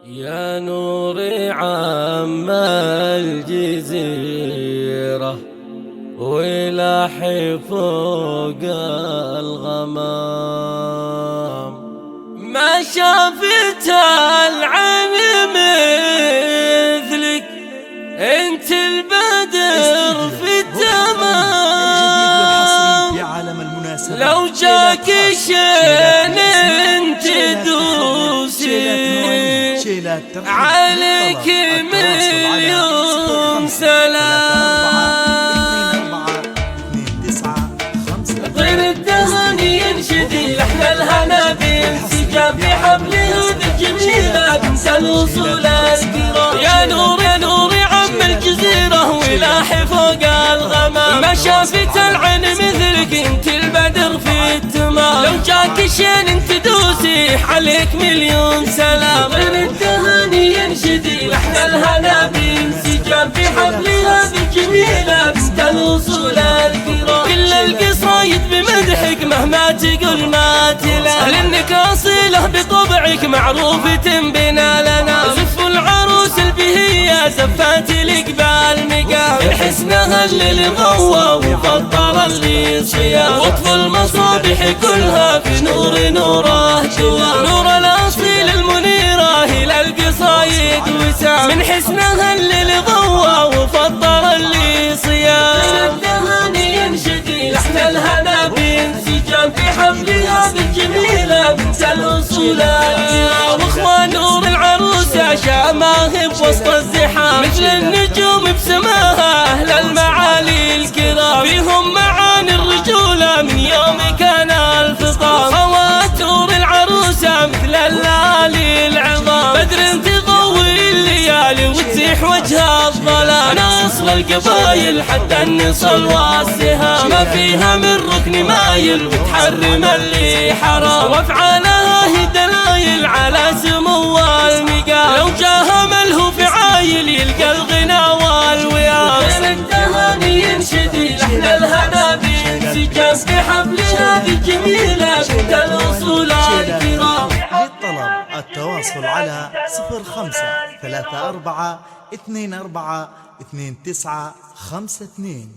يا نوري عم الجزيرة ولاحي فوق الغمام، ما شافت العين مثلك، انت البدر في التمام. لو جاك شين انت دوسي عليك مليون سلام. طير الدهاني ينشدي لحن الهنا بانسجام بحبله بالجميلة بنت الوصول الكرام. يا نور يا نوري عم الجزيرة ولاحي فوق الغمام، ما شافت العين مثلك، انت البدر في التمام. لو جاك شين انت دوسي عليك مليون سلام. طير الدهاني ينشدي لحن الهنا بانسجام بحبلها بالجميلة بنت الوصول الكرام. كل القصايد بمدحك مهما تقول ما تلا، لانك اصيله بطبعك معروفة بنا لنا. زف العروس البهية زفات الإقبال مقام، من حسنها اللي غوى وفضل اللي صيام. وطف المصابيح كلها في نور نوره دوام، نور الأصيل المنيرة إلى القصايد وسام. من حسنها اللي غوى وفضل اللي صيام. الدهاني ينشدي لحن الهنا بانسجام في حملها بالجميلة بنت الوصول الكرام. واخوان نور العروسة شاماه بوسط الزحام، مثل النجوم بسماها أهل المعالي الكرام. فيهم معاني الرجولة من يوم كان الفطام. خوات نور العروسة مثل الليالي العظام، بدر تضوي الليالي وتزيح وجه الظلام. أنا أصل القبايل حتى النصل والسهام، ما فيها من ركن مايل وتحرم اللي حرام. وافعالها هي دلايل على سمو المقام، لو جاها ملهوف عايل يلقى الغنى والويام. الدهاني ينشدي لحن الهنا بانسجام بحبلها بالجميلة بنت الوصول الكرام. للطلب التواصل على 05 34 24 29 52.